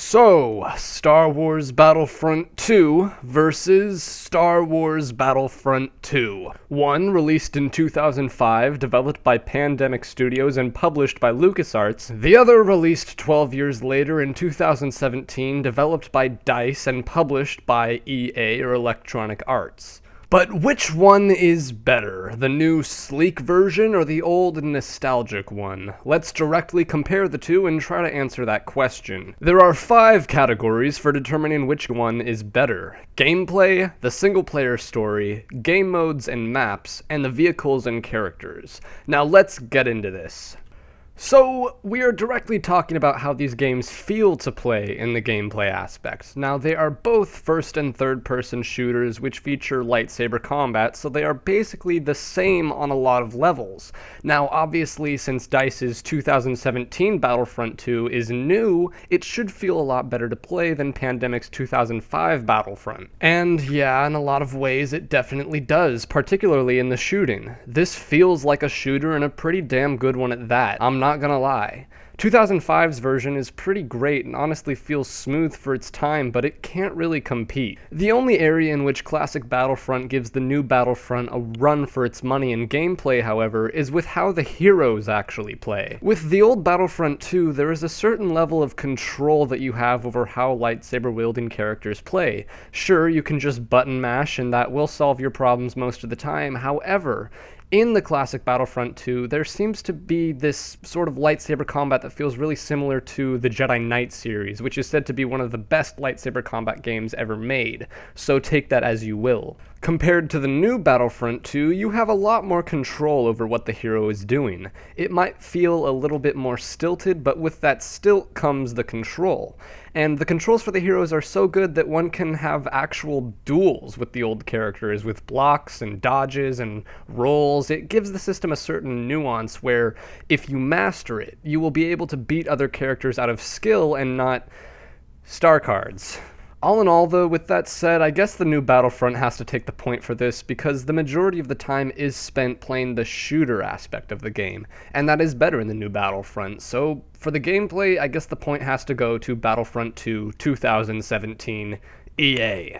So, Star Wars Battlefront 2 versus Star Wars Battlefront 2. One released in 2005, developed by Pandemic Studios and published by LucasArts. The other released 12 years later in 2017, developed by DICE and published by EA or Electronic Arts. But which one is better, the new sleek version or the old nostalgic one? Let's directly compare the two and try to answer that question. There are 5 categories for determining which one is better: gameplay, the single-player story, game modes and maps, and the vehicles and characters. Now let's get into this. So, we are directly talking about how these games feel to play in the gameplay aspect. Now, they are both first and third person shooters which feature lightsaber combat, so they are basically the same on a lot of levels. Now, obviously, since DICE's 2017 Battlefront 2 is new, it should feel a lot better to play than Pandemic's 2005 Battlefront. And yeah, in a lot of ways it definitely does, particularly in the shooting. This feels like a shooter and a pretty damn good one at that. I'm not gonna lie. 2005's version is pretty great and honestly feels smooth for its time, but it can't really compete. The only area in which classic Battlefront gives the new Battlefront a run for its money in gameplay, however, is with how the heroes actually play. With the old Battlefront 2, there is a certain level of control that you have over how lightsaber-wielding characters play. Sure, you can just button mash and that will solve your problems most of the time, however, in the classic Battlefront 2, there seems to be this sort of lightsaber combat that feels really similar to the Jedi Knight series, which is said to be one of the best lightsaber combat games ever made, so take that as you will. Compared to the new Battlefront 2, you have a lot more control over what the hero is doing. It might feel a little bit more stilted, but with that stilt comes the control. And the controls for the heroes are so good that one can have actual duels with the old characters, with blocks and dodges and rolls. It gives the system a certain nuance where, if you master it, you will be able to beat other characters out of skill and not star cards. All in all, though, with that said, I guess the new Battlefront has to take the point for this because the majority of the time is spent playing the shooter aspect of the game, and that is better in the new Battlefront. So for the gameplay, I guess the point has to go to Battlefront 2 2017 EA.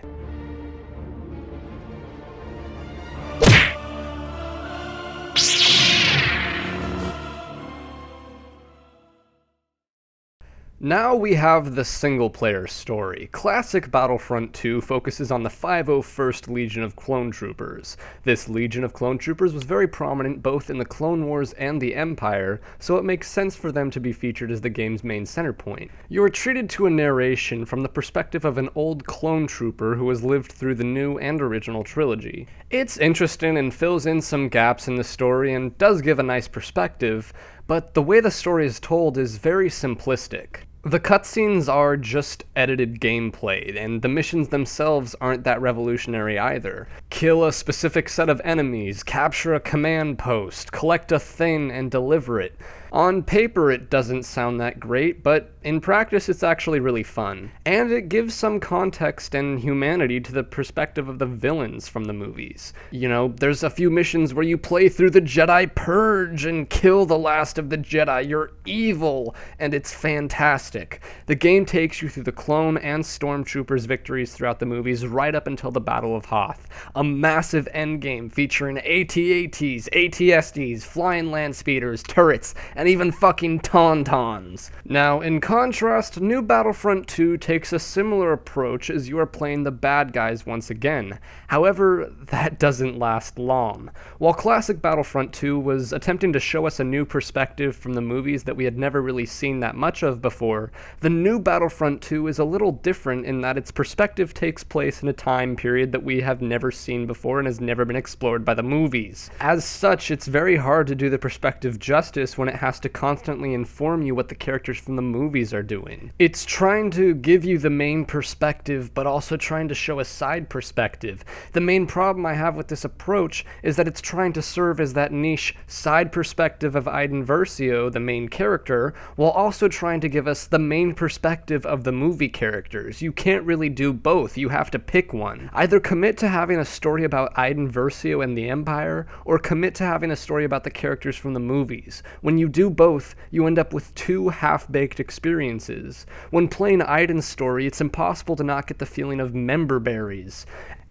Now we have the single-player story. Classic Battlefront 2 focuses on the 501st Legion of Clone Troopers. This Legion of Clone Troopers was very prominent both in the Clone Wars and the Empire, so it makes sense for them to be featured as the game's main center point. You are treated to a narration from the perspective of an old clone trooper who has lived through the new and original trilogy. It's interesting and fills in some gaps in the story and does give a nice perspective, but the way the story is told is very simplistic. The cutscenes are just edited gameplay, and the missions themselves aren't that revolutionary either. Kill a specific set of enemies, capture a command post, collect a thing, and deliver it. On paper it doesn't sound that great, but in practice it's actually really fun. And it gives some context and humanity to the perspective of the villains from the movies. You know, there's a few missions where you play through the Jedi Purge and kill the last of the Jedi. You're evil, and it's fantastic. The game takes you through the clone and stormtroopers' victories throughout the movies right up until the Battle of Hoth. A massive endgame featuring AT-ATs, AT-STs, flying land speeders, turrets, and even fucking tauntauns. Now, in contrast, new Battlefront 2 takes a similar approach as you are playing the bad guys once again. However, that doesn't last long. While classic Battlefront 2 was attempting to show us a new perspective from the movies that we had never really seen that much of before, the new Battlefront 2 is a little different in that its perspective takes place in a time period that we have never seen before and has never been explored by the movies. As such, it's very hard to do the perspective justice when it has to constantly inform you what the characters from the movies are doing. It's trying to give you the main perspective, but also trying to show a side perspective. The main problem I have with this approach is that it's trying to serve as that niche side perspective of Iden Versio, the main character, while also trying to give us the main perspective of the movie characters. You can't really do both. You have to pick one. Either commit to having a story about Iden Versio and the Empire, or commit to having a story about the characters from the movies. When you do do both, you end up with two half-baked experiences. When playing Aiden's story, it's impossible to not get the feeling of member berries.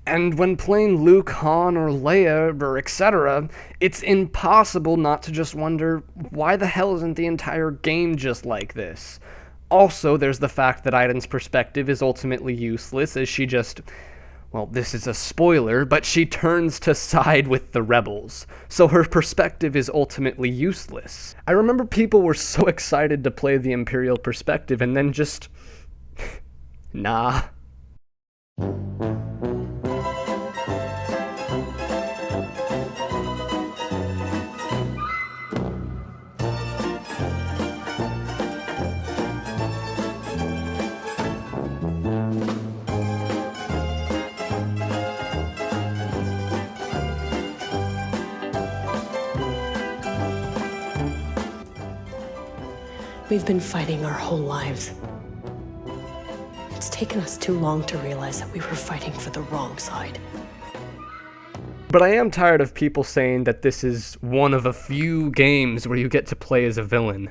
And when playing Luke, Han, or Leia, or etc., it's impossible not to just wonder, why the hell isn't the entire game just like this? Also, there's the fact that Aiden's perspective is ultimately useless, as she just... well, this is a spoiler, but she turns to side with the rebels. So her perspective is ultimately useless. I remember people were so excited to play the Imperial perspective and then just... nah. We've been fighting our whole lives. It's taken us too long to realize that we were fighting for the wrong side. But I am tired of people saying that this is one of a few games where you get to play as a villain.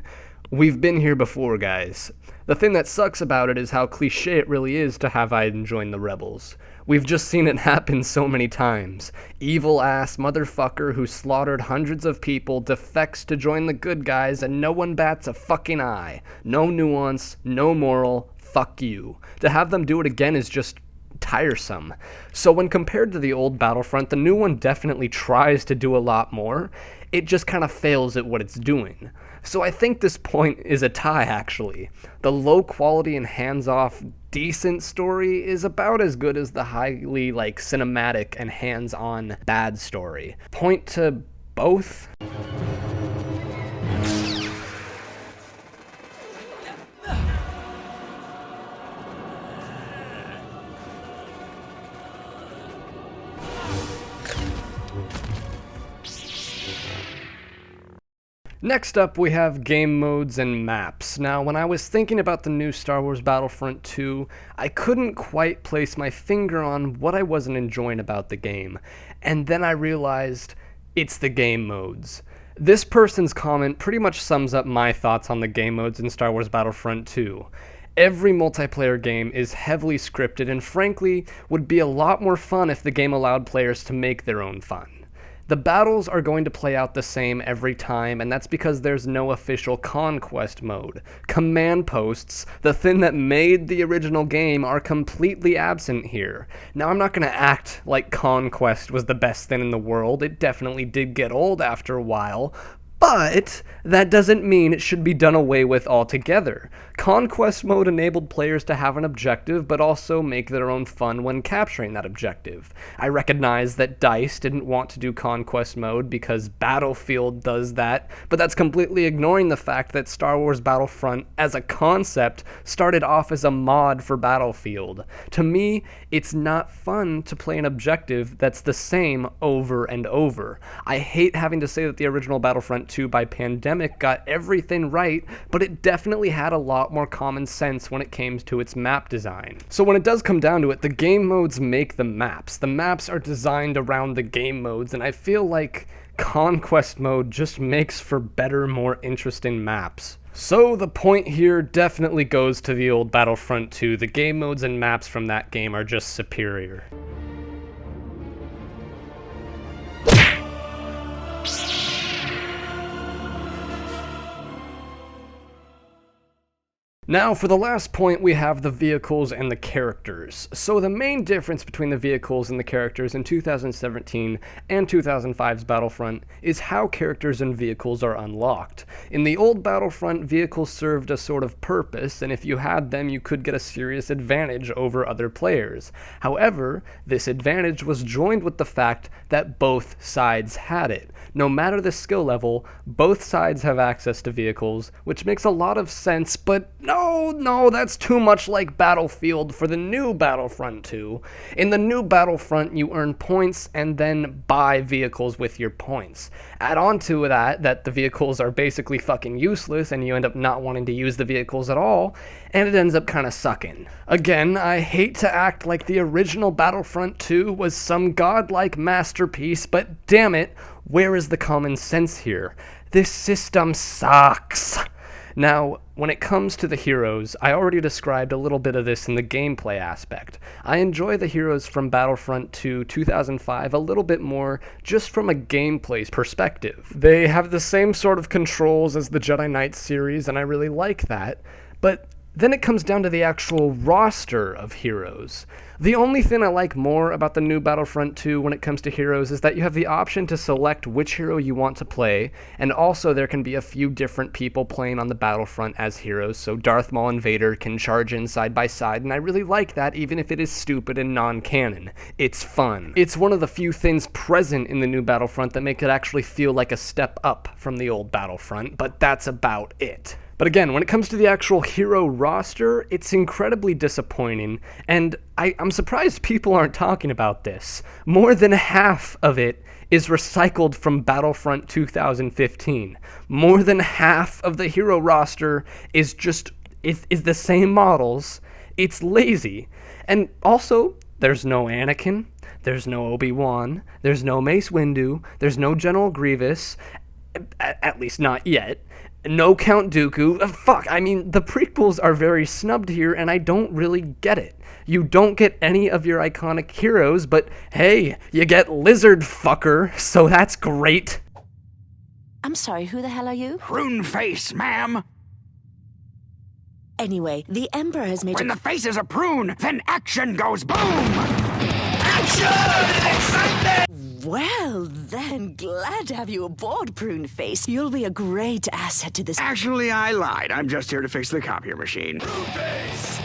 We've been here before, guys. The thing that sucks about it is how cliche it really is to have Aiden join the rebels. We've just seen it happen so many times. Evil-ass motherfucker who slaughtered hundreds of people defects to join the good guys and no one bats a fucking eye. No nuance, no moral, fuck you. To have them do it again is just tiresome. So when compared to the old Battlefront, the new one definitely tries to do a lot more. It just kind of fails at what it's doing. So I think this point is a tie, actually. The low quality and hands-off, decent story is about as good as the highly, cinematic and hands-on bad story. Point to both? Next up, we have game modes and maps. Now, when I was thinking about the new Star Wars Battlefront 2, I couldn't quite place my finger on what I wasn't enjoying about the game. And then I realized it's the game modes. This person's comment pretty much sums up my thoughts on the game modes in Star Wars Battlefront 2. Every multiplayer game is heavily scripted and frankly would be a lot more fun if the game allowed players to make their own fun. The battles are going to play out the same every time, and that's because there's no official conquest mode. Command posts, the thing that made the original game, are completely absent here. Now, I'm not going to act like conquest was the best thing in the world. It definitely did get old after a while, but that doesn't mean it should be done away with altogether. Conquest mode enabled players to have an objective, but also make their own fun when capturing that objective. I recognize that DICE didn't want to do Conquest mode because Battlefield does that, but that's completely ignoring the fact that Star Wars Battlefront, as a concept, started off as a mod for Battlefield. To me, it's not fun to play an objective that's the same over and over. I hate having to say that the original Battlefront 2 by Pandemic got everything right, but it definitely had a lot more common sense when it came to its map design. So when it does come down to it, the game modes make the maps. The maps are designed around the game modes, and I feel like Conquest mode just makes for better, more interesting maps. So the point here definitely goes to the old Battlefront 2. The game modes and maps from that game are just superior. Now, for the last point, we have the vehicles and the characters. So the main difference between the vehicles and the characters in 2017 and 2005's Battlefront is how characters and vehicles are unlocked. In the old Battlefront, vehicles served a sort of purpose, and if you had them, you could get a serious advantage over other players. However, this advantage was joined with the fact that both sides had it. No matter the skill level, both sides have access to vehicles, which makes a lot of sense, but no, that's too much like Battlefield for the new Battlefront 2. In the new Battlefront, you earn points and then buy vehicles with your points. Add on to that the vehicles are basically fucking useless and you end up not wanting to use the vehicles at all, and it ends up kind of sucking. Again, I hate to act like the original Battlefront 2 was some godlike masterpiece, but damn it, where is the common sense here? This system sucks. Now, when it comes to the heroes, I already described a little bit of this in the gameplay aspect. I enjoy the heroes from Battlefront 2 2005 a little bit more just from a gameplay perspective. They have the same sort of controls as the Jedi Knight series, and I really like that, but then it comes down to the actual roster of heroes. The only thing I like more about the new Battlefront 2 when it comes to heroes is that you have the option to select which hero you want to play, and also there can be a few different people playing on the Battlefront as heroes, so Darth Maul and Vader can charge in side by side, and I really like that even if it is stupid and non-canon. It's fun. It's one of the few things present in the new Battlefront that make it actually feel like a step up from the old Battlefront, but that's about it. But again, when it comes to the actual hero roster, it's incredibly disappointing, and I'm surprised people aren't talking about this. More than half of it is recycled from Battlefront 2015. More than half of the hero roster is the same models. It's lazy. And also, there's no Anakin, there's no Obi-Wan, there's no Mace Windu, there's no General Grievous, at least not yet. No Count Dooku. The prequels are very snubbed here, and I don't really get it. You don't get any of your iconic heroes, but hey, you get Lizard Fucker, so that's great. I'm sorry, who the hell are you? Prune face, ma'am. Anyway, the Emperor has made When the face is a prune, then action goes boom! Action! Excitement! Well, then, glad to have you aboard, Prune Face. You'll be a great asset to this. Actually, I lied. I'm just here to fix the copier machine. Prune face!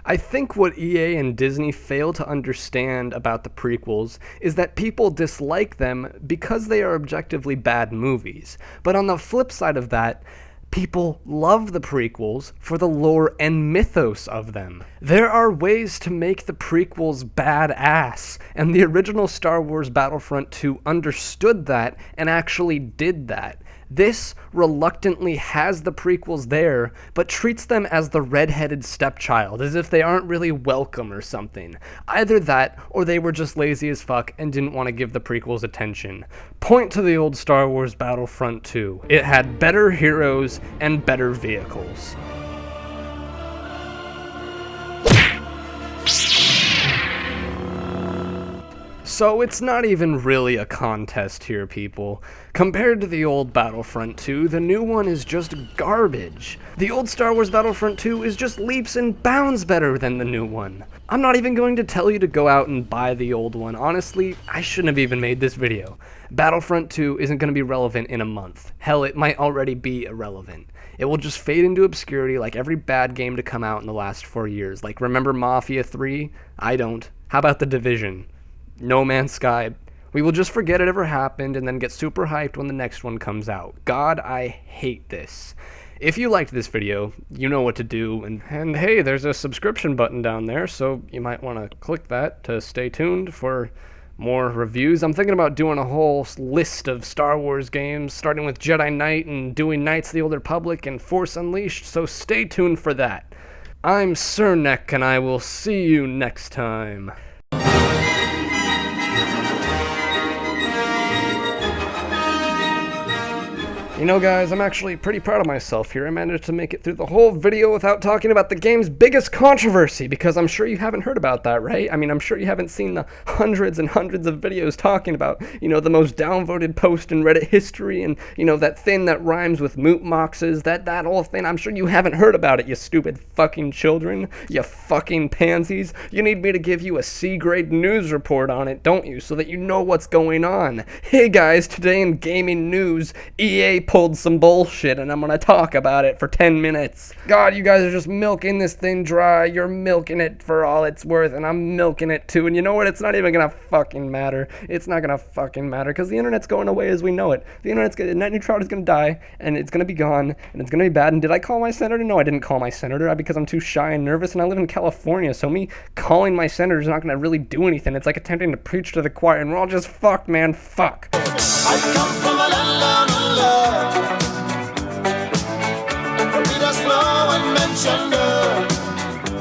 I think what EA and Disney fail to understand about the prequels is that people dislike them because they are objectively bad movies. But on the flip side of that, people love the prequels for the lore and mythos of them. There are ways to make the prequels badass, and the original Star Wars Battlefront 2 understood that and actually did that. This reluctantly has the prequels there, but treats them as the red-headed stepchild, as if they aren't really welcome or something. Either that, or they were just lazy as fuck and didn't want to give the prequels attention. Point to the old Star Wars Battlefront 2. It had better heroes and better vehicles. So it's not even really a contest here, people. Compared to the old Battlefront 2, the new one is just garbage. The old Star Wars Battlefront 2 is just leaps and bounds better than the new one. I'm not even going to tell you to go out and buy the old one. Honestly, I shouldn't have even made this video. Battlefront 2 isn't going to be relevant in a month. Hell, it might already be irrelevant. It will just fade into obscurity like every bad game to come out in the last 4 years. Like, remember Mafia 3? I don't. How about The Division? No Man's Sky. We will just forget it ever happened and then get super hyped when the next one comes out. God, I hate this. If you liked this video, you know what to do, and hey, there's a subscription button down there, so you might want to click that to stay tuned for more reviews. I'm thinking about doing a whole list of Star Wars games, starting with Jedi Knight and doing Knights of the Old Republic and Force Unleashed, so stay tuned for that. I'm Cernek, and I will see you next time. You know, guys, I'm actually pretty proud of myself here. I managed to make it through the whole video without talking about the game's biggest controversy, because I'm sure you haven't heard about that, right? I mean, I'm sure you haven't seen the hundreds and hundreds of videos talking about, the most downvoted post in Reddit history, and, that thing that rhymes with moot moxes, that whole thing. I'm sure you haven't heard about it, you stupid fucking children, you fucking pansies. You need me to give you a C-grade news report on it, don't you, so that you know what's going on. Hey guys, today in gaming news, EA pulled some bullshit, and I'm gonna talk about it for 10 minutes. God, you guys are just milking this thing dry. You're milking it for all it's worth, and I'm milking it too. And you know what? It's not even gonna fucking matter. It's not gonna fucking matter, because the internet's going away as we know it. Net neutrality is gonna die, and it's gonna be gone, and it's gonna be bad. And did I call my senator? No, I didn't call my senator, because I'm too shy and nervous, and I live in California, so me calling my senator is not gonna really do anything. It's like attempting to preach to the choir, and we're all just fucked, man. Fuck. I come from a land of love. Read us slow and mention